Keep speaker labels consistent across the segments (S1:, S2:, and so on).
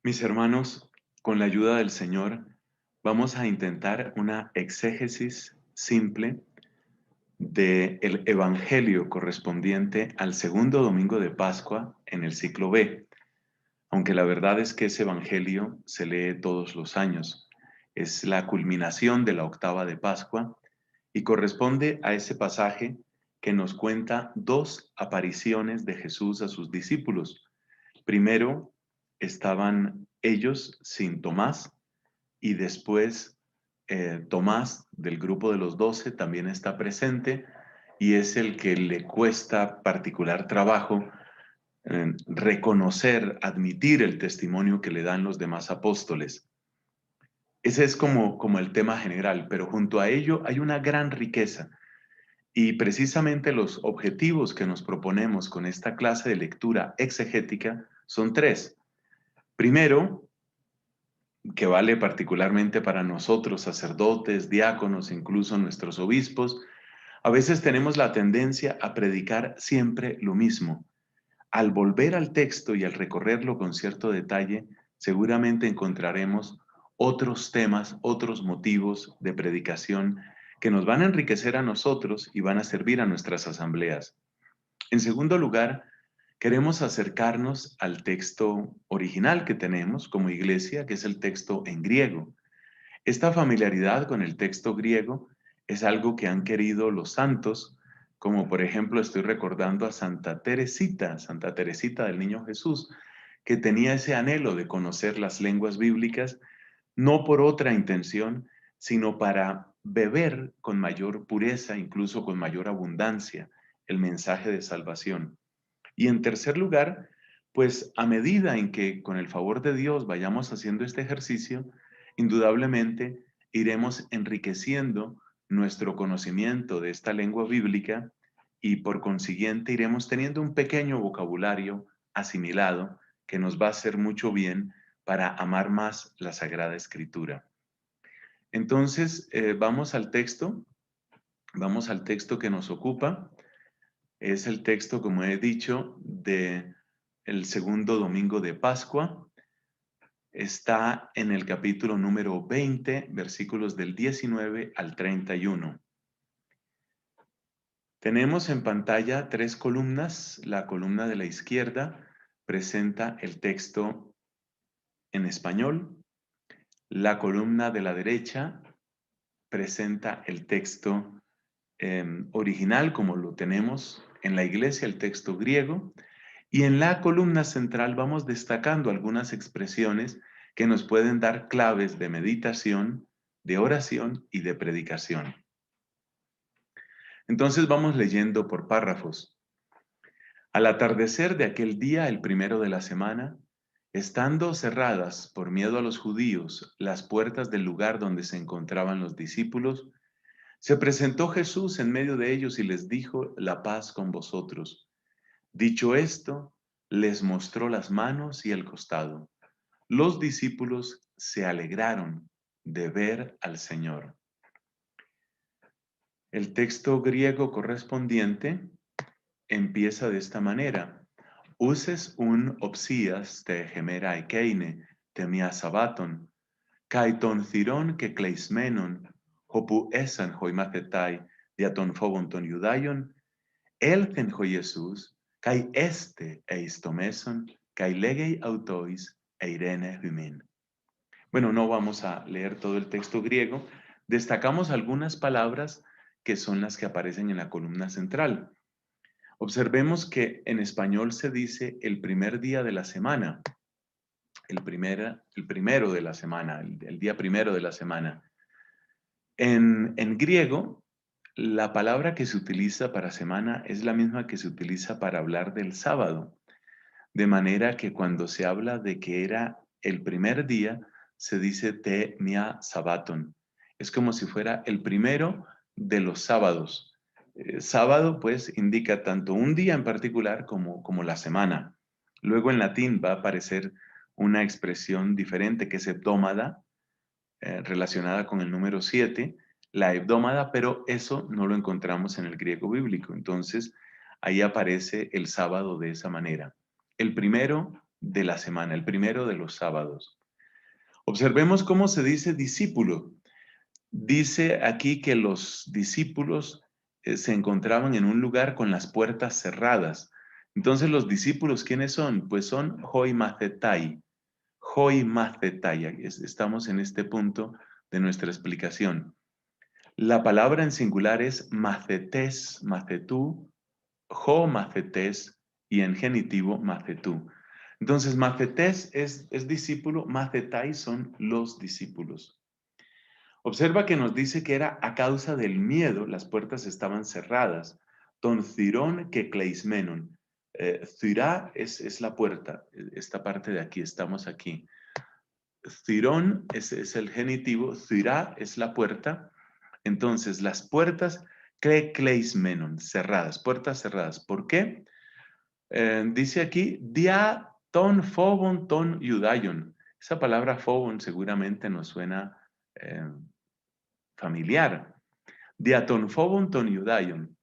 S1: Mis hermanos, con la ayuda del Señor, vamos a intentar una exégesis simple del Evangelio correspondiente al segundo domingo de Pascua en el ciclo B, aunque la verdad es que ese Evangelio se lee todos los años. Es la culminación de la octava de Pascua y corresponde a ese pasaje que nos cuenta dos apariciones de Jesús a sus discípulos. Primero estaban ellos sin Tomás y después Tomás del grupo de los 12 también está presente y es el que le cuesta particular trabajo reconocer, admitir el testimonio que le dan los demás apóstoles. Ese es como el tema general, pero junto a ello hay una gran riqueza y precisamente los objetivos que nos proponemos con esta clase de lectura exegética son tres. Primero, que vale particularmente para nosotros, sacerdotes, diáconos, incluso nuestros obispos, a veces tenemos la tendencia a predicar siempre lo mismo. Al volver al texto y al recorrerlo con cierto detalle, seguramente encontraremos otros temas, otros motivos de predicación que nos van a enriquecer a nosotros y van a servir a nuestras asambleas. En segundo lugar, queremos acercarnos al texto original que tenemos como iglesia, que es el texto en griego. Esta familiaridad con el texto griego es algo que han querido los santos, como por ejemplo estoy recordando a Santa Teresita del Niño Jesús, que tenía ese anhelo de conocer las lenguas bíblicas, no por otra intención, sino para beber con mayor pureza, incluso con mayor abundancia, el mensaje de salvación. Y en tercer lugar, pues a medida en que con el favor de Dios vayamos haciendo este ejercicio, indudablemente iremos enriqueciendo nuestro conocimiento de esta lengua bíblica y por consiguiente iremos teniendo un pequeño vocabulario asimilado que nos va a hacer mucho bien para amar más la Sagrada Escritura. Entonces, vamos al texto que nos ocupa. Es el texto, como he dicho, de el segundo domingo de Pascua. Está en el capítulo número 20, versículos del 19 al 31. Tenemos en pantalla tres columnas. La columna de la izquierda presenta el texto en español. La columna de la derecha presenta el texto original, como lo tenemos en la iglesia, el texto griego. Y en la columna central vamos destacando algunas expresiones que nos pueden dar claves de meditación, de oración y de predicación. Entonces vamos leyendo por párrafos. Al atardecer de aquel día, el primero de la semana, estando cerradas por miedo a los judíos las puertas del lugar donde se encontraban los discípulos, se presentó Jesús en medio de ellos y les dijo, la paz con vosotros. Dicho esto, les mostró las manos y el costado. Los discípulos se alegraron de ver al Señor. El texto griego correspondiente empieza de esta manera. Uses un opsías te gemera ekeine, temia sabaton, kaiton thiron que kleismenon, hopu esan hoimathetai, diaton phobonton judaion, elten ho Jesus, kai este eistomeson, kai legei autois eirene humin. Bueno, no vamos a leer todo el texto griego. Destacamos algunas palabras que son las que aparecen en la columna central. Observemos que en español se dice el primer día de la semana, el primero de la semana, el día primero de la semana. En griego, la palabra que se utiliza para semana es la misma que se utiliza para hablar del sábado. De manera que cuando se habla de que era el primer día, se dice te mia sabaton. Es como si fuera el primero de los sábados. Sábado, pues, indica tanto un día en particular como la semana. Luego en latín va a aparecer una expresión diferente que es hebdómada, relacionada con el número 7, la hebdómada, pero eso no lo encontramos en el griego bíblico. Entonces, ahí aparece el sábado de esa manera. El primero de la semana, el primero de los sábados. Observemos cómo se dice discípulo. Dice aquí que los discípulos se encontraban en un lugar con las puertas cerradas. Entonces, los discípulos, ¿quiénes son? Pues son hoi macetai. Hoi macetai. Estamos en este punto de nuestra explicación. La palabra en singular es macetes, macetú, ho macetes y en genitivo macetú. Entonces, macetes es discípulo, macetai son los discípulos. Observa que nos dice que era a causa del miedo, las puertas estaban cerradas. Ton cirón que kleismenon. Cirá es la puerta, esta parte de aquí, estamos aquí. Cirón es el genitivo, cirá es la puerta. Entonces, las puertas kleismenon, cerradas, puertas cerradas. ¿Por qué? Dice aquí, dia ton phobon ton iudaion. Esa palabra phobon seguramente nos suena familiar. Diaton phobon ton iudaion.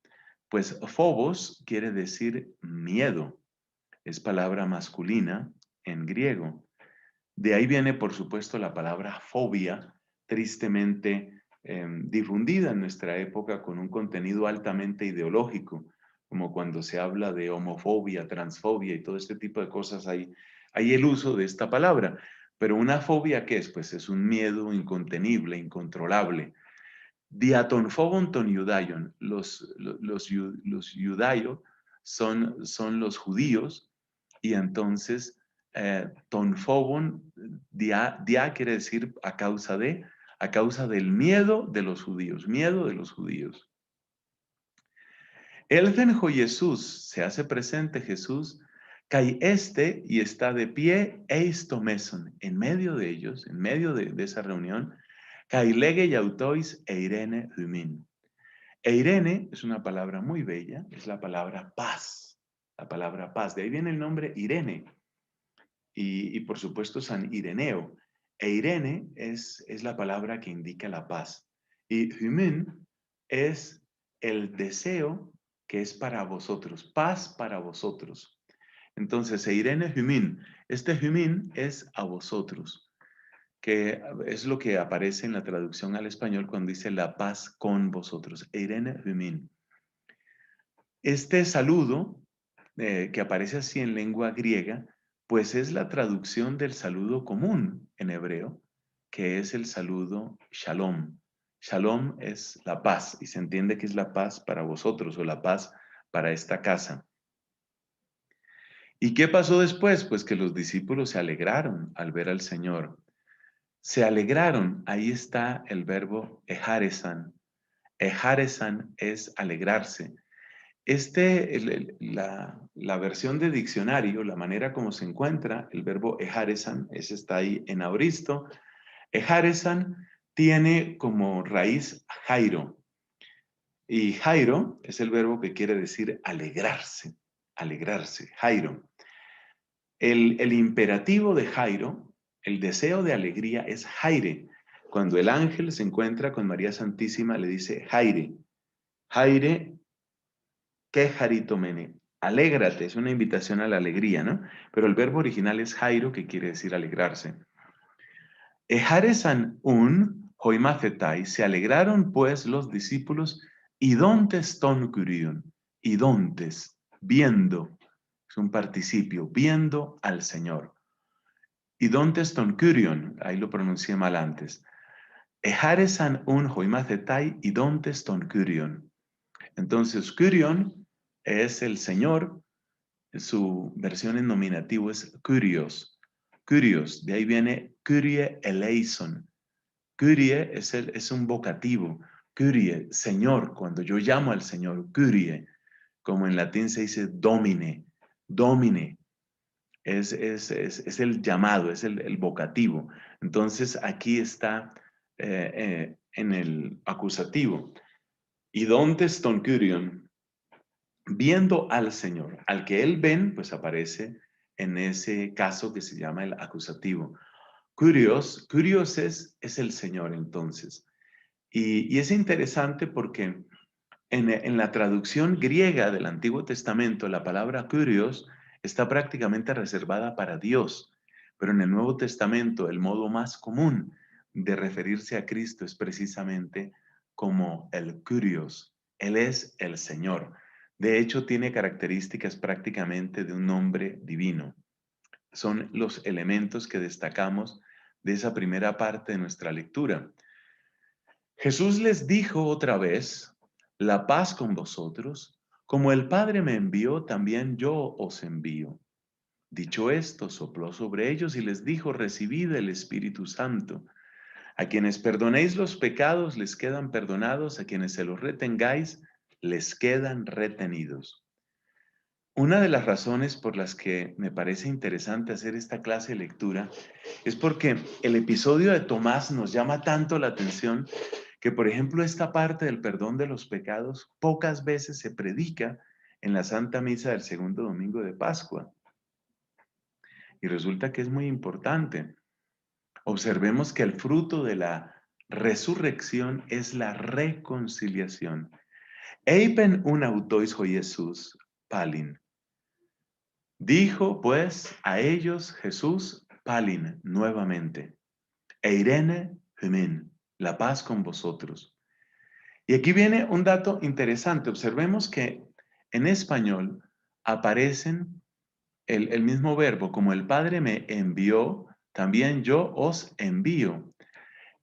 S1: Pues phobos quiere decir miedo. Es palabra masculina en griego. De ahí viene, por supuesto, la palabra fobia, tristemente difundida en nuestra época con un contenido altamente ideológico, como cuando se habla de homofobia, transfobia y todo este tipo de cosas, hay el uso de esta palabra. Pero una fobia, ¿qué es? Pues es un miedo incontenible, incontrolable. Diatonphobon ton iudaion. Los judaios son los judíos y entonces tonphobon, dia quiere decir a causa del miedo de los judíos, miedo de los judíos. Elfenjo Jesús, se hace presente Jesús, cae y está de pie, eistomeson, en medio de ellos, en medio de esa reunión, cailege y autois eirene humin. Eirene es una palabra muy bella, es la palabra paz, de ahí viene el nombre Irene, y por supuesto San Ireneo. Eirene es la palabra que indica la paz, y humin es el deseo que es para vosotros, paz para vosotros. Entonces, Eirene humin, este humin es a vosotros, que es lo que aparece en la traducción al español cuando dice la paz con vosotros, Eirene humin. Este saludo, que aparece así en lengua griega, pues es la traducción del saludo común en hebreo, que es el saludo shalom. Shalom es la paz, y se entiende que es la paz para vosotros o la paz para esta casa. ¿Y qué pasó después? Pues que los discípulos se alegraron al ver al Señor. Se alegraron, ahí está el verbo ejaresan. Ejaresan es alegrarse. La versión de diccionario, la manera como se encuentra, el verbo ejaresan, ese está ahí en auristo. Ejaresan tiene como raíz jairo. Y jairo es el verbo que quiere decir alegrarse, jairo. El imperativo de Jairo, el deseo de alegría es Jaire. Cuando el ángel se encuentra con María Santísima, le dice Jaire. Jaire, que jaritomene. Alégrate, es una invitación a la alegría, ¿no? Pero el verbo original es Jairo, que quiere decir alegrarse. Ejaresan un hoimacetai, se alegraron pues los discípulos, idontes ton curion, idontes, viendo, es un participio, viendo al Señor. Idontes ton curion, ahí lo pronuncié mal antes. Ejaresan un hoimacetai, idontes ton curion. Entonces, curion es el Señor, su versión en nominativo es curios. Curios, de ahí viene curie eleison. Curie es un vocativo. Curie, Señor, cuando yo llamo al Señor, curie, como en latín se dice domine, domine, es el llamado, es el vocativo. Entonces aquí está en el acusativo. Idontes ton curion, viendo al Señor, al que él ven, pues aparece en ese caso que se llama el acusativo. Curios es el Señor entonces. Y es interesante porque en la traducción griega del Antiguo Testamento, la palabra curios está prácticamente reservada para Dios, pero en el Nuevo Testamento el modo más común de referirse a Cristo es precisamente como el Kyrios. Él es el Señor. De hecho, tiene características prácticamente de un nombre divino. Son los elementos que destacamos de esa primera parte de nuestra lectura. Jesús les dijo otra vez, la paz con vosotros, como el Padre me envió, también yo os envío. Dicho esto, sopló sobre ellos y les dijo, recibid el Espíritu Santo. A quienes perdonéis los pecados les quedan perdonados, a quienes se los retengáis les quedan retenidos. Una de las razones por las que me parece interesante hacer esta clase de lectura es porque el episodio de Tomás nos llama tanto la atención que, por ejemplo, esta parte del perdón de los pecados pocas veces se predica en la Santa Misa del segundo domingo de Pascua. Y resulta que es muy importante. Observemos que el fruto de la resurrección es la reconciliación. Eipen un autois ho Jesús palin. Dijo pues a ellos Jesús palin nuevamente. Eirene humin, la paz con vosotros. Y aquí viene un dato interesante. Observemos que en español aparecen el mismo verbo, como el Padre me envió, también yo os envío.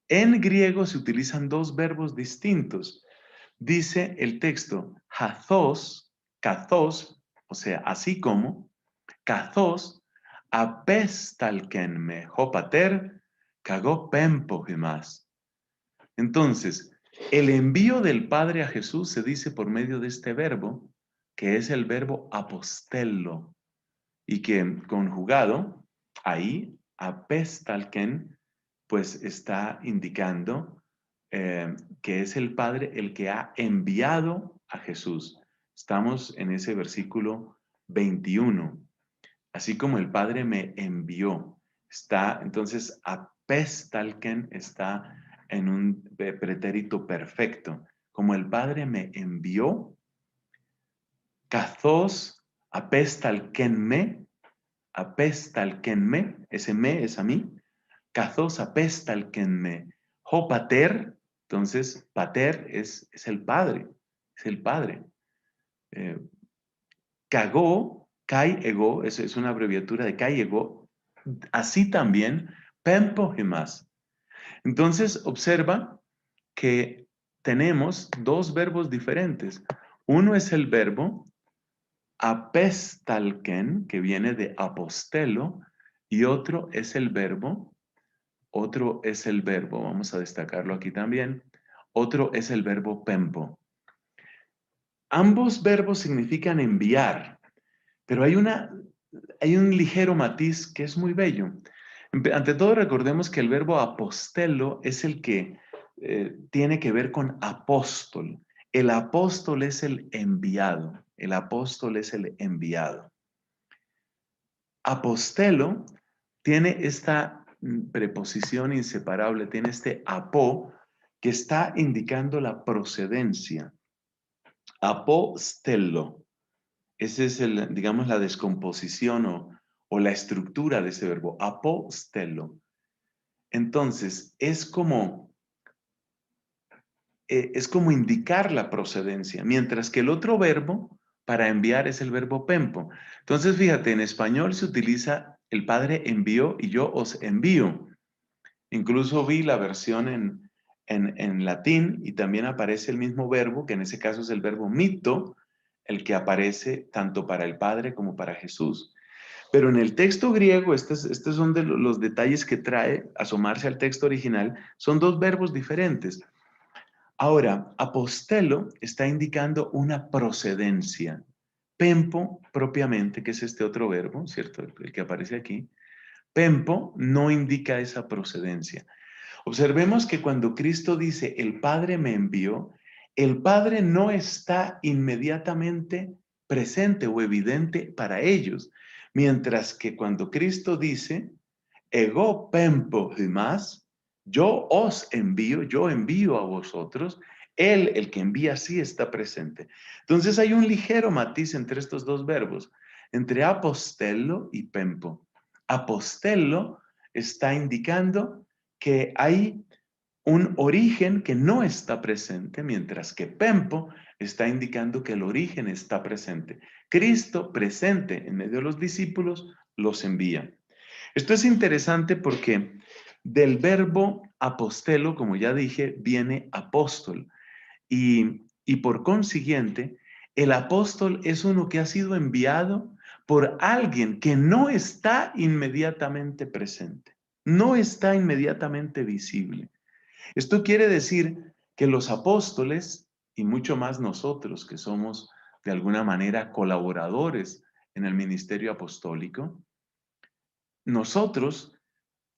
S1: En griego se utilizan dos verbos distintos. Dice el texto, kazos, o sea, así como, kazos, apestalkenme hopater, kago pempo gemas. Entonces, el envío del Padre a Jesús se dice por medio de este verbo, que es el verbo apostello, y que conjugado ahí, apestalken, pues está indicando que es el Padre el que ha enviado a Jesús. Estamos en ese versículo 21. Así como el Padre me envió. Está, entonces, apestalken está en un pretérito perfecto. Como el Padre me envió, kazos apestalkenme, ese me es a mí, kazos apestalkenme, ho pater, entonces pater es el Padre, es el Padre. Kagó, kai ego, es una abreviatura de kai ego, así también pempo gemas. Entonces observa que tenemos dos verbos diferentes. Uno es el verbo apestalken, que viene de apostelo, y otro es el verbo, vamos a destacarlo aquí también, otro es el verbo pempo. Ambos verbos significan enviar, pero hay un ligero matiz que es muy bello. Ante todo, recordemos que el verbo apostelo es el que tiene que ver con apóstol. El apóstol es el enviado. El apóstol es el enviado. Apostelo tiene esta preposición inseparable, tiene este apó que está indicando la procedencia. Apostelo. Esa es, digamos, la descomposición o la estructura de ese verbo, apostelo. Entonces, es como indicar la procedencia, mientras que el otro verbo para enviar es el verbo pempo. Entonces, fíjate, en español se utiliza el Padre envió y yo os envío. Incluso vi la versión en latín y también aparece el mismo verbo, que en ese caso es el verbo mito, el que aparece tanto para el Padre como para Jesús. Pero en el texto griego, estos son de los detalles que trae asomarse al texto original, son dos verbos diferentes. Ahora, apostelo está indicando una procedencia. Pempo, propiamente, que es este otro verbo, ¿cierto? El que aparece aquí. Pempo no indica esa procedencia. Observemos que cuando Cristo dice, el Padre me envió, el Padre no está inmediatamente presente o evidente para ellos. Mientras que cuando Cristo dice, ego pempo himas, yo os envío, yo envío a vosotros, Él, el que envía, sí está presente. Entonces hay un ligero matiz entre estos dos verbos. entre apostello y pempo. Apostello está indicando que hay un origen que no está presente, mientras que pempo está indicando que el origen está presente. Cristo presente en medio de los discípulos los envía. Esto es interesante porque del verbo apostelo, como ya dije, viene apóstol. Y por consiguiente, el apóstol es uno que ha sido enviado por alguien que no está inmediatamente presente, no está inmediatamente visible. Esto quiere decir que los apóstoles, y mucho más nosotros que somos de alguna manera colaboradores en el ministerio apostólico, nosotros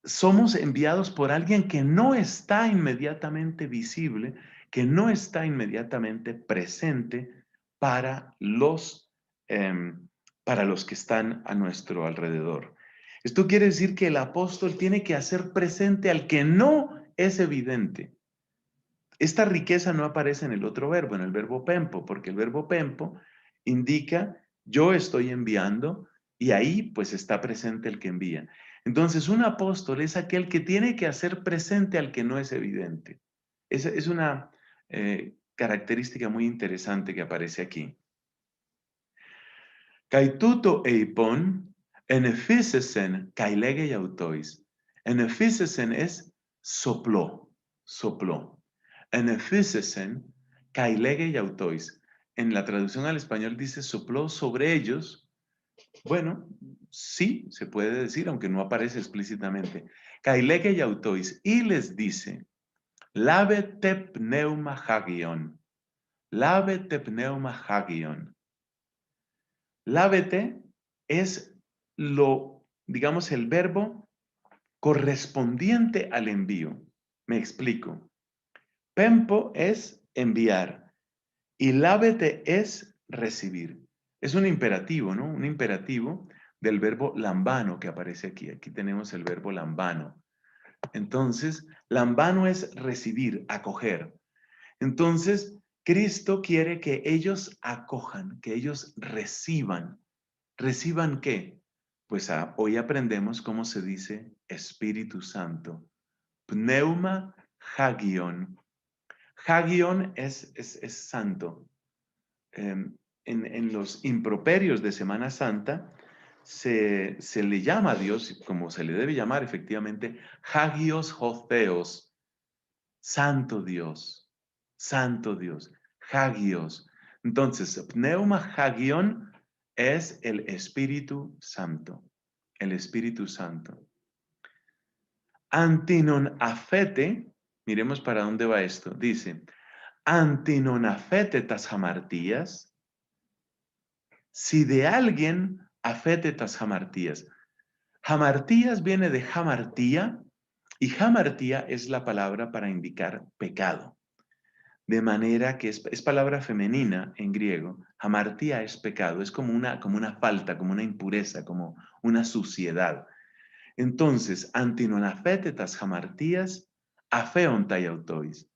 S1: somos enviados por alguien que no está inmediatamente visible, que no está inmediatamente presente para em, para los que están a nuestro alrededor. Esto quiere decir que el apóstol tiene que hacer presente al que no es evidente. Esta riqueza no aparece en el otro verbo, en el verbo pempo, porque el verbo pempo indica yo estoy enviando y ahí pues está presente el que envía. Entonces un apóstol es aquel que tiene que hacer presente al que no es evidente. Es una característica muy interesante que aparece aquí. Kaituto eipon, enefisesen kailege autois. Enefisesen es sopló, sopló. Enefisesen kailege autois. En la traducción al español dice sopló sobre ellos. Bueno, sí, se puede decir, aunque no aparece explícitamente. Kailege autois. Y les dice, lave te pneuma hagion. Lave te pneuma hagion. Lávete es digamos, el verbo correspondiente al envío. Me explico. Pempo es enviar y lávete es recibir. Es un imperativo, ¿no? Un imperativo del verbo lambano que aparece aquí. Aquí tenemos el verbo lambano. Entonces, lambano es recibir, acoger. Entonces, Cristo quiere que ellos acojan, que ellos reciban. ¿Reciban qué? Pues hoy aprendemos cómo se dice Espíritu Santo. Pneuma hagion. Hagion es santo. En los improperios de Semana Santa se le llama a Dios, como se le debe llamar efectivamente, Hagios Hotheos, Santo Dios, Santo Dios, Hagios. Entonces, Pneuma Hagion es el Espíritu Santo, el Espíritu Santo. Antinon afete, miremos para dónde va esto, dice, antinon afete tas hamartías, si de alguien afete tas hamartías. Hamartías viene de hamartía, y hamartía es la palabra para indicar pecado. De manera que es palabra femenina en griego. Hamartía es pecado, es como una falta, como una impureza, como una suciedad. Entonces, antinonafetetas hamartías, afeontai autois.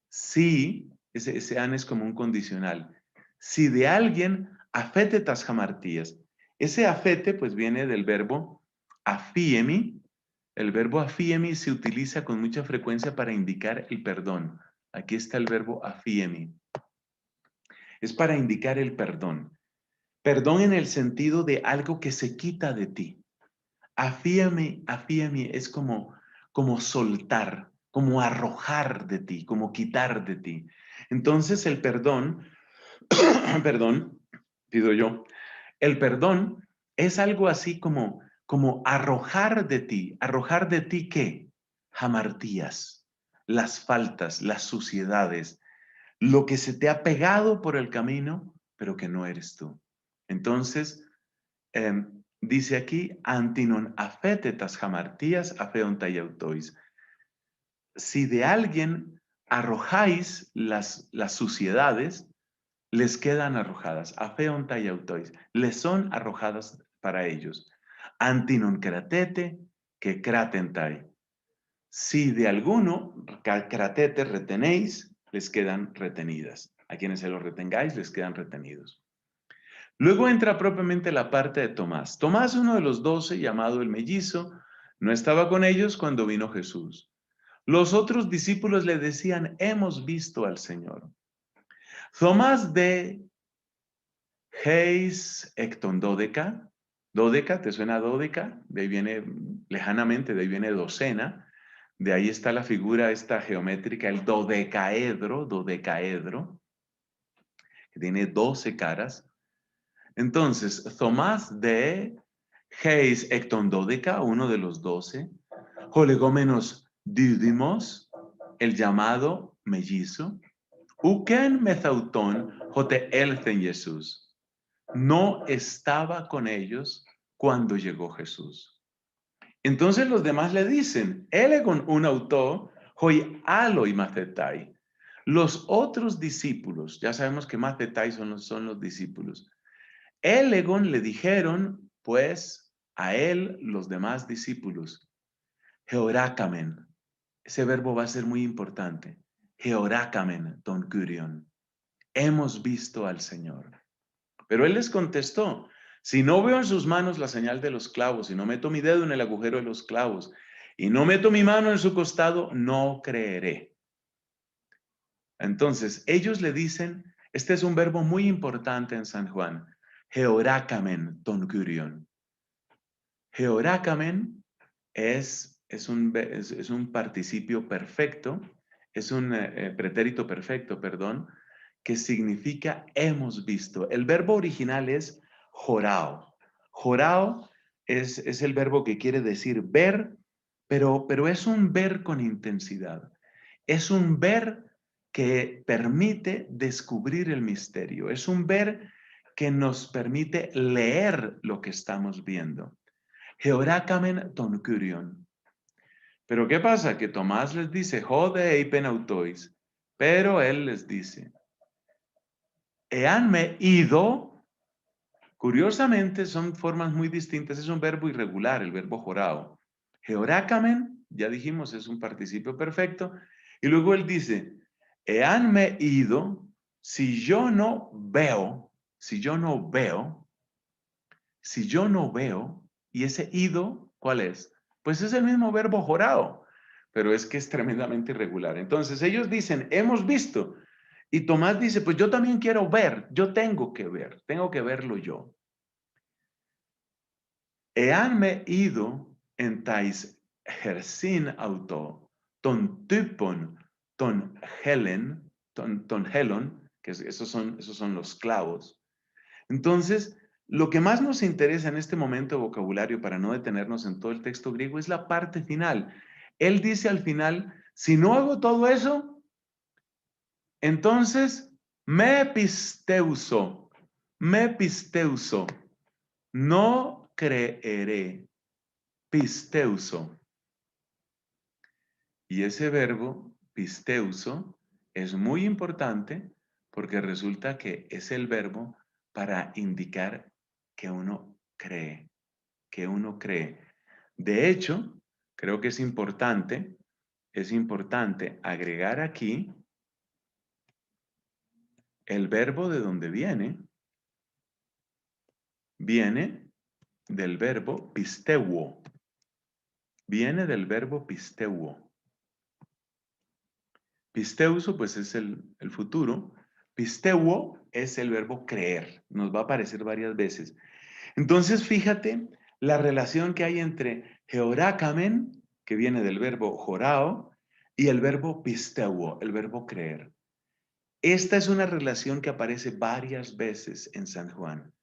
S1: Si, ese an es como un condicional. Si de alguien afetetas hamartías, ese afete pues viene del verbo afiemi. El verbo afiemi se utiliza con mucha frecuencia para indicar el perdón. Aquí está el verbo afiemi. Es para indicar el perdón. Perdón en el sentido de algo que se quita de ti. Afíame es como soltar, como arrojar de ti, como quitar de ti. Entonces el perdón, perdón, pido yo, el perdón es algo así como arrojar de ti ¿qué? Jamartías, las faltas, las suciedades, lo que se te ha pegado por el camino, pero que no eres tú. Entonces, dice aquí, antinon afetetas hamartías afeontai autois. Si de alguien arrojáis las suciedades, les quedan arrojadas. Afeontai autois. Les son arrojadas para ellos. Antinon cratete que cratentai. Si de alguno cratete retenéis, les quedan retenidas. A quienes se los retengáis, les quedan retenidos. Luego entra propiamente la parte de Tomás. Tomás, uno de los 12, llamado el mellizo, no estaba con ellos cuando vino Jesús. Los otros discípulos le decían, hemos visto al Señor. Tomás de Heis Ecton Dodeca. Dodeca, ¿te suena dodeca? De ahí viene, lejanamente, de ahí viene docena. De ahí está la figura esta geométrica, el dodecaedro, que tiene 12 caras. Entonces, Tomás de Heis Ecton Dodeca, uno de los 12, Olegómenos Dídimos, el llamado mellizo, Uken Methauton Jote Elten Jesús. No estaba con ellos cuando llegó Jesús. Entonces los demás le dicen, Elegon un auto, hoi aloi macetai. Los otros discípulos, ya sabemos que macetai son los discípulos. Elegon le dijeron, pues, a él los demás discípulos, Georácamen. Ese verbo va a ser muy importante. Georácamen, don Curion. Hemos visto al Señor. Pero él les contestó, si no veo en sus manos la señal de los clavos, y no meto mi dedo en el agujero de los clavos, y no meto mi mano en su costado, no creeré. Entonces, ellos le dicen, este es un verbo muy importante en San Juan, Georácamen ton curion. Georácamen es un participio perfecto, es un pretérito perfecto, perdón, que significa hemos visto. El verbo original es jorao. Jorao es el verbo que quiere decir ver, pero es un ver con intensidad. Es un ver que permite descubrir el misterio. Es un ver que nos permite leer lo que estamos viendo. Georácamen ton curion. Pero ¿qué pasa? Que Tomás les dice, jode eipen autois, pero él les dice, Eanme ido, curiosamente son formas muy distintas, es un verbo irregular, el verbo jorao. Georácamen, ya dijimos, es un participio perfecto, y luego él dice, Eanme ido, si yo no veo, si yo no veo, si yo no veo, y ese ido, ¿cuál es? Pues es el mismo verbo jorao, pero es que es tremendamente irregular. Entonces ellos dicen, hemos visto, y Tomás dice, pues yo también quiero ver, yo tengo que verlo yo. Eanme ido en tais hersin auto, ton typon, ton helen, ton helon, que esos son los clavos. Entonces, lo que más nos interesa en este momento de vocabulario, para no detenernos en todo el texto griego, es la parte final. Él dice al final, si no hago todo eso, entonces me pisteuso, no creeré, pisteuso. Y ese verbo, pisteuso, es muy importante porque resulta que es el verbo para indicar que uno cree, que uno cree. De hecho, creo que es importante agregar aquí el verbo de donde viene del verbo pisteuo. Viene del verbo pisteuo. Pisteuso, pues es el futuro. Pisteuo es el verbo creer. Nos va a aparecer varias veces. Entonces, fíjate la relación que hay entre georácamen, que viene del verbo jorao, y el verbo pisteuo, el verbo creer. Esta es una relación que aparece varias veces en San Juan.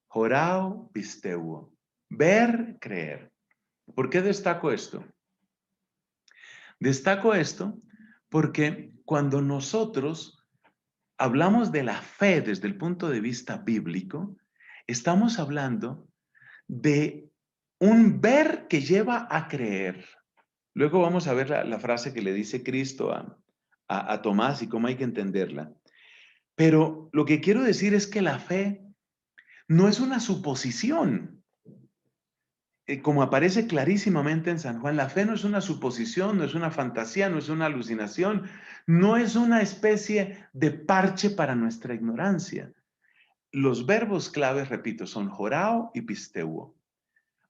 S1: Jorao, pisteuo. Ver, creer. ¿Por qué destaco esto? Destaco esto porque cuando nosotros hablamos de la fe desde el punto de vista bíblico, estamos hablando de un ver que lleva a creer. Luego vamos a ver la frase que le dice Cristo a Tomás y cómo hay que entenderla. Pero lo que quiero decir es que la fe no es una suposición. Como aparece clarísimamente en San Juan, la fe no es una suposición, no es una fantasía, no es una alucinación, no es una especie de parche para nuestra ignorancia. los verbos claves, repito, son jorao y pisteuo.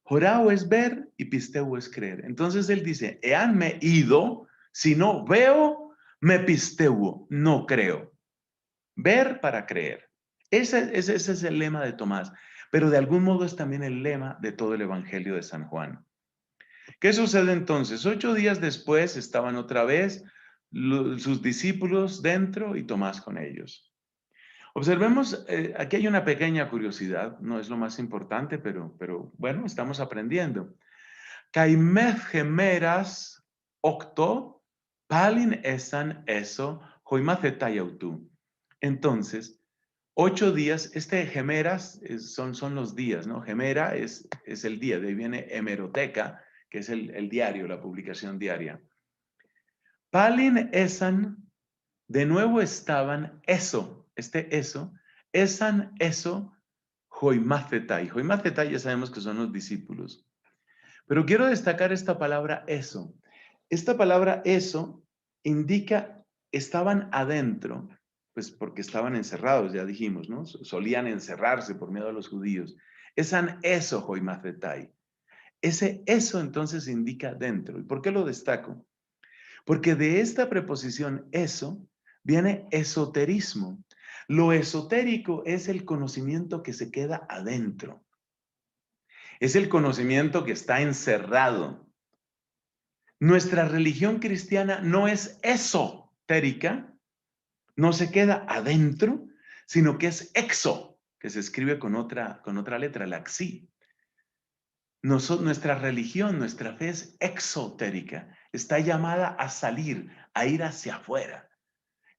S1: Jorao es ver y pisteuo es creer. Entonces él dice, me ido, si no veo, me pisteuo, no creo. Ver para creer. Ese es el lema de Tomás, pero de algún modo es también el lema de todo el Evangelio de San Juan. ¿Qué sucede entonces? 8 días después estaban otra vez sus discípulos dentro y Tomás con ellos. Observemos, aquí hay una pequeña curiosidad, no es lo más importante, pero bueno, estamos aprendiendo. Caimeth gemeras octo, palin esan eso, joimazetayautu. Entonces, 8 días, gemeras son los días, ¿no? Gemera es el día, de ahí viene hemeroteca, que es el diario, la publicación diaria. Palin esan, de nuevo estaban eso, esan eso, joimacetai. Joimacetai ya sabemos que son los discípulos. Pero quiero destacar esta palabra eso. Esta palabra eso indica estaban adentro, pues porque estaban encerrados, ya dijimos, ¿no? Solían encerrarse por miedo a los judíos. Esan eso, joimacetai. Ese eso entonces indica dentro. ¿Y por qué lo destaco? Porque de esta preposición eso viene esoterismo. Lo esotérico es el conocimiento que se queda adentro. Es el conocimiento que está encerrado. Nuestra religión cristiana no es esotérica, no se queda adentro, sino que es exo, que se escribe con otra letra, la xi. Nuestra religión, nuestra fe es exotérica, está llamada a salir, a ir hacia afuera.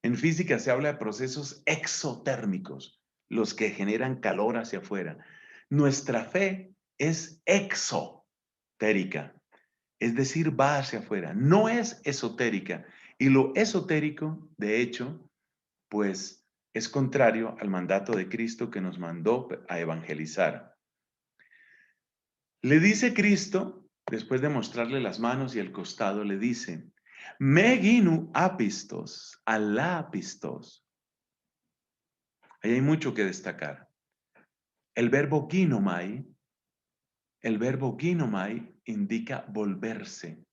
S1: En física se habla de procesos exotérmicos, los que generan calor hacia afuera. Nuestra fe es exotérica, es decir, va hacia afuera, no es esotérica. Y lo esotérico, de hecho, pues es contrario al mandato de Cristo que nos mandó a evangelizar. Le dice Cristo, después de mostrarle las manos y el costado, le dice, Meginu apistos, alá apistos. Ahí hay mucho que destacar. El verbo ginomai indica volverse.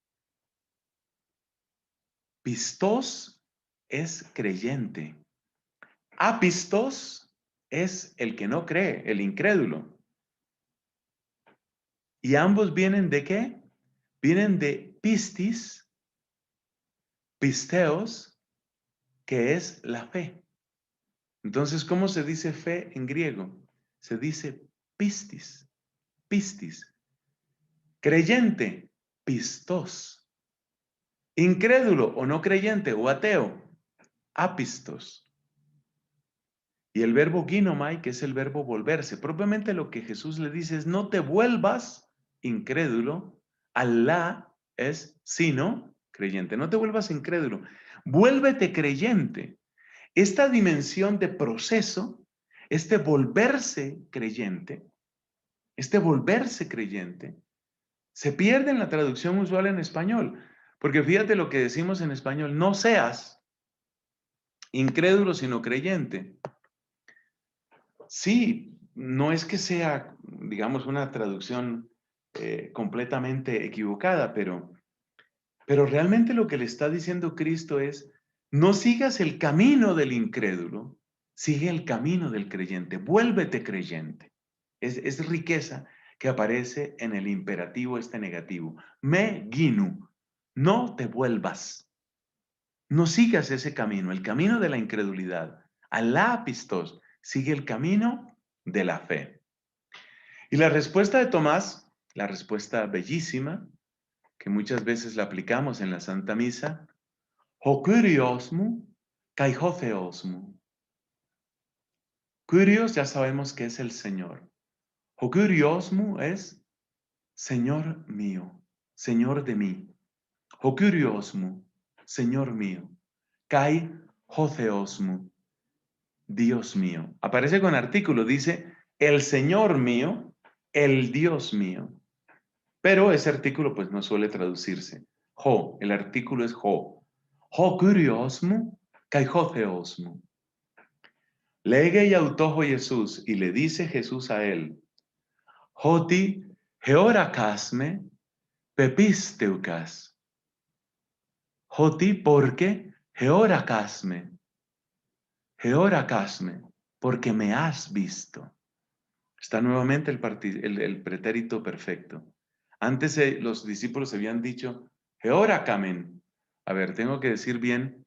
S1: Pistos es creyente. Apistos es el que no cree, el incrédulo. ¿Y ambos vienen de qué? Vienen de pistis, pisteos, que es la fe. Entonces, ¿cómo se dice fe en griego? Se dice pistis, pistis. Creyente, pistos. Incrédulo o no creyente o ateo, apistos. Y el verbo ginomai, que es el verbo volverse, propiamente lo que Jesús le dice es no te vuelvas incrédulo, alá es sino creyente, no te vuelvas incrédulo, vuélvete creyente. Esta dimensión de proceso, este volverse creyente, se pierde en la traducción usual en español, porque fíjate lo que decimos en español, no seas incrédulo sino creyente. Sí, no es que sea, digamos, una traducción completamente equivocada, pero realmente lo que le está diciendo Cristo es, no sigas el camino del incrédulo, sigue el camino del creyente, vuélvete creyente. Es riqueza que aparece en el imperativo negativo. Me ginu, no te vuelvas, no sigas ese camino, el camino de la incredulidad. Alá pistos, sigue el camino de la fe. Y la respuesta de Tomás, la respuesta bellísima, que muchas veces la aplicamos en la Santa Misa, ho kuriosmu, kai ho theosmu. Kurios ya sabemos que es el Señor. Ho kuriosmu es Señor mío, Señor de mí. Ho kuriosmu, Señor mío. Kai ho theosmu, Dios mío. Aparece con artículo, dice el Señor mío, el Dios mío. Pero ese artículo pues no suele traducirse. Ho, el artículo es ho. Ho kuriosmu, kai ho theosmu. Lege y autojo Jesús, y le dice Jesús a él, Joti, georacasme, pepisteucas. Joti, porque georacasme, porque me has visto. Está nuevamente el pretérito perfecto. Antes los discípulos habían dicho, georacamen. A ver, tengo que decir bien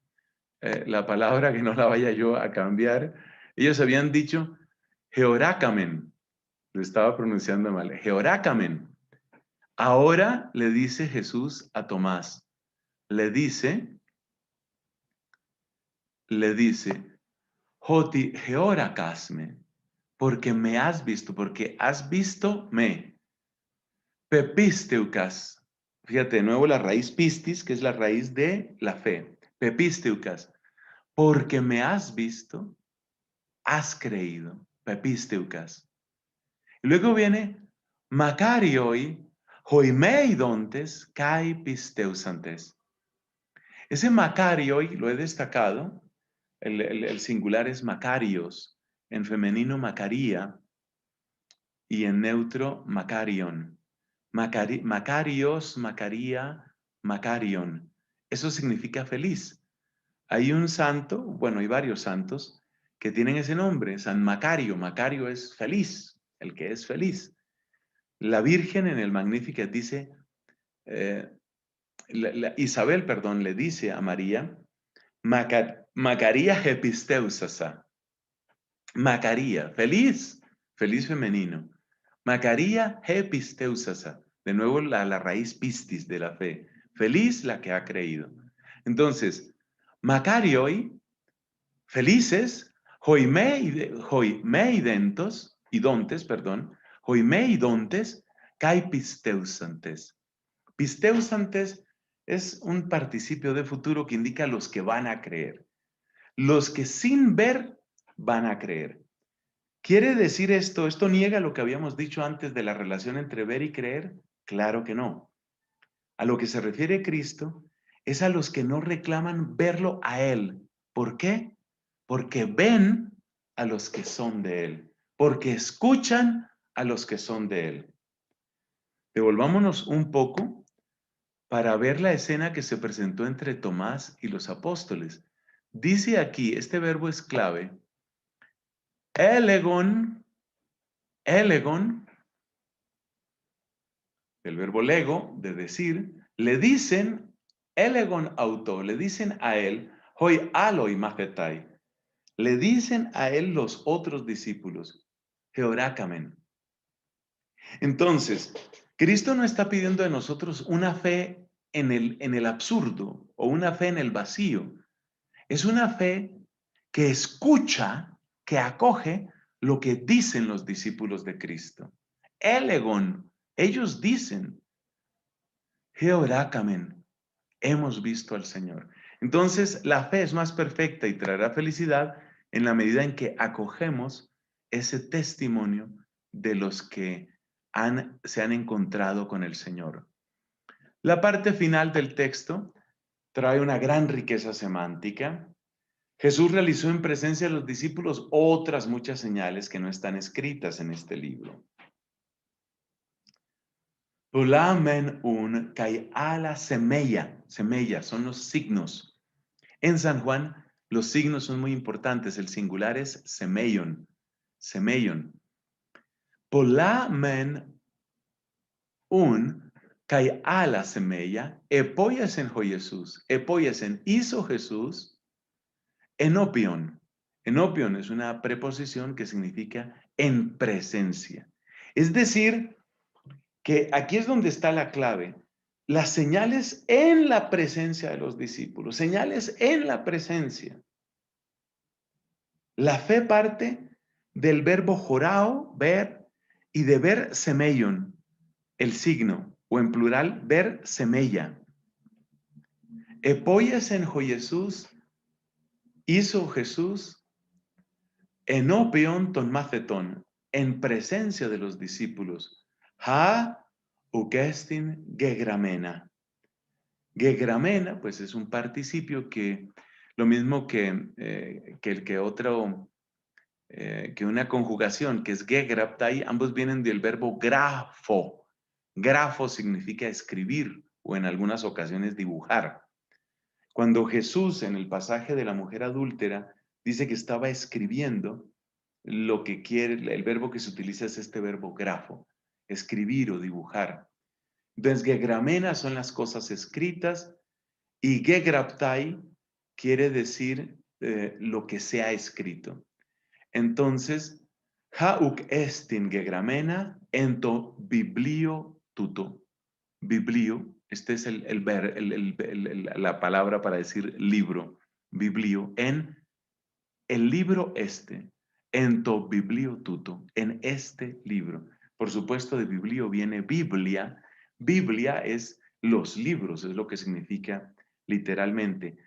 S1: la palabra que no la vaya yo a cambiar. Ellos habían dicho, georacamen. Lo estaba pronunciando mal. Georacamen. Ahora le dice Jesús a Tomás, le dice, Joti georacasme, porque me has visto, porque has visto me. Pepisteucas. Fíjate de nuevo la raíz pistis, que es la raíz de la fe. Pepisteucas. Porque me has visto, has creído. Pepisteucas. Y luego viene Macarioi, hoimeidontes, kai pisteusantes. Ese Macarioi lo he destacado. El singular es Macarios. En femenino Macaría y en neutro Macarion. Macarios, Macaría, Macarion. Eso significa feliz. Hay un santo, bueno, hay varios santos que tienen ese nombre, San Macario. Macario es feliz, el que es feliz. La Virgen en el Magnificat dice, eh, Isabel, perdón, le dice a María, Macaría episteusasa. Macaría, feliz, feliz femenino. Macaría episteusasa. De nuevo la raíz pistis de la fe. Feliz la que ha creído. Entonces, Macarioi, felices, hoimeidentos, idontes, perdón, hoimeidontes, kai pisteusantes. Pisteusantes es un participio de futuro que indica los que van a creer. Los que sin ver van a creer. ¿Quiere decir esto niega lo que habíamos dicho antes de la relación entre ver y creer? Claro que no. A lo que se refiere Cristo es a los que no reclaman verlo a Él. ¿Por qué? Porque ven a los que son de Él, porque escuchan a los que son de Él. Devolvámonos un poco para ver la escena que se presentó entre Tomás y los apóstoles. Dice aquí, este verbo es clave, elegon, elegon, el verbo lego, de decir, le dicen, elegon auto, le dicen a él, hoi aloi macetai, le dicen a él los otros discípulos, georacamen. Entonces, Cristo no está pidiendo de nosotros una fe en el absurdo o una fe en el vacío. Es una fe que escucha, que acoge lo que dicen los discípulos de Cristo. Elegon, ellos dicen, georacamen, hemos visto al Señor. Entonces, la fe es más perfecta y traerá felicidad en la medida en que acogemos ese testimonio de los que se han encontrado con el Señor. La parte final del texto trae una gran riqueza semántica. Jesús realizó en presencia de los discípulos otras muchas señales que no están escritas en este libro. Pulamen un kai ala semella. Semella son los signos. En San Juan, los signos son muy importantes. El singular es semeion. Semeion. Polamen un kai ala semella. Epoiesen ho Jesús. Epoiesen hizo Jesús. Enopion. Enopion es una preposición que significa en presencia. Es decir, que aquí es donde está la clave. Las señales en la presencia de los discípulos, señales en la presencia. La fe parte del verbo jorao, ver, y de ver semeion, el signo, o en plural, ver semella. Epoyes en Jesús, hizo Jesús, enopion ton maceton, en presencia de los discípulos. Ha ugestin gegramena. Gegramena, pues es un participio que, lo mismo que que una conjugación que es gegraptai, ambos vienen del verbo grafo. Grafo significa escribir o en algunas ocasiones dibujar. Cuando Jesús en el pasaje de la mujer adúltera dice que estaba escribiendo, lo que quiere, el verbo que se utiliza es este verbo grafo, escribir o dibujar. Entonces, gegramena son las cosas escritas y gegraptai quiere decir lo que se ha escrito. Entonces, hauk estin gegramena ento biblio tuto. Biblio, este es la palabra para decir libro, biblio, en el libro este, ento biblio tuto, en este libro. Por supuesto, de biblio viene Biblia. Biblia es los libros, es lo que significa literalmente.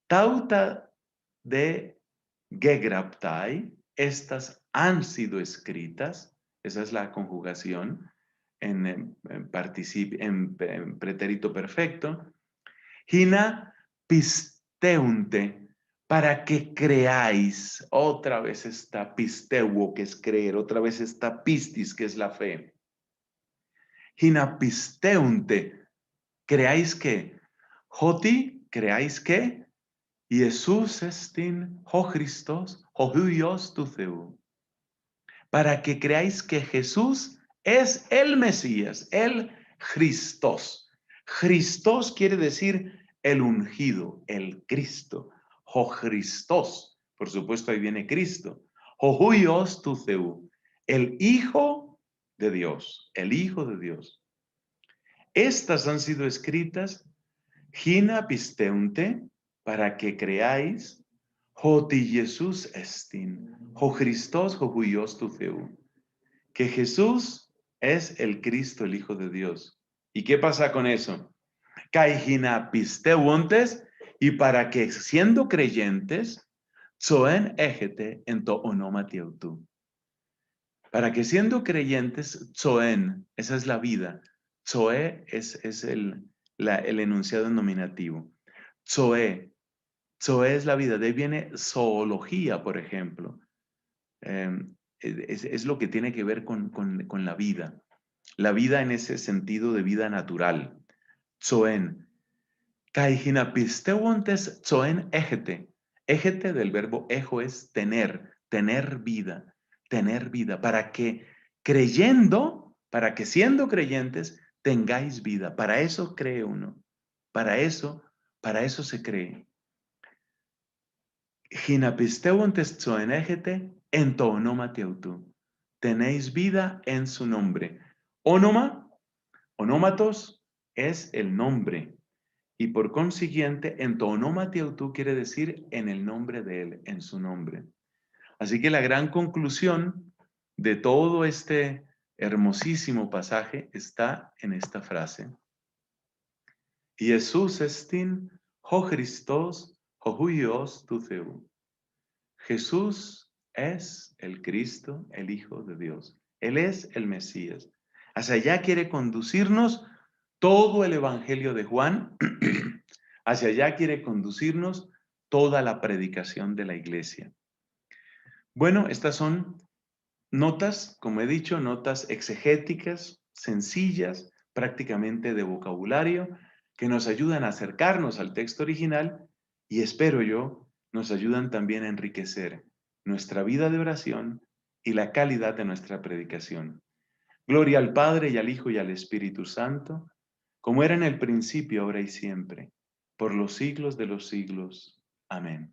S1: Tauta de gegraptai, estas han sido escritas, esa es la conjugación en pretérito perfecto. Hina pisteunte, para que creáis. Otra vez está pisteuo, que es creer, otra vez está pistis, que es la fe. Hina pisteunte, creáis que. Joti, creáis que. Jesús estin, ho Christos, ho huios tu Theu. Para que creáis que Jesús es el Mesías, el Christos. Christos quiere decir el ungido, el Cristo. O Christos, por supuesto ahí viene Cristo. O huios tu Theu, el Hijo de Dios, el Hijo de Dios. Estas han sido escritas, Gina pisteunte, para que creáis, Joti Jesús estin, o Christos, o huios tu Theu. Que Jesús es el Cristo, el Hijo de Dios. ¿Y qué pasa con eso? Caigina pisteuontes, y para que siendo creyentes, zoen égete en to onomatieutu. Para que siendo creyentes, zoen, esa es la vida. Zoe es el enunciado en nominativo. Zoe, zoe es la vida. De ahí viene zoología, por ejemplo. Es lo que tiene que ver con la vida. La vida en ese sentido de vida natural. Zoen. Kaijinapisteuontes zoen égete. Égete del verbo ejo es tener, tener vida, para que creyendo, para que siendo creyentes tengáis vida. Para eso cree uno. Para eso se cree. Ginapisteuontes zoen égete ento onomateutu. Tenéis vida en su nombre. Onoma, onómatos es el nombre. Y por consiguiente, ento onomateutu quiere decir en el nombre de él, en su nombre. Así que la gran conclusión de todo este hermosísimo pasaje está en esta frase. Jesús estin, ho Christos, ho huios tu Theu. Jesús es el Cristo, el Hijo de Dios. Él es el Mesías. Hacia allá quiere conducirnos todo el Evangelio de Juan. Hacia allá quiere conducirnos toda la predicación de la iglesia. Bueno, estas son notas, como he dicho, notas exegéticas, sencillas, prácticamente de vocabulario, que nos ayudan a acercarnos al texto original y espero yo, nos ayudan también a enriquecer nuestra vida de oración y la calidad de nuestra predicación. Gloria al Padre y al Hijo y al Espíritu Santo, como era en el principio, ahora y siempre, por los siglos de los siglos. Amén.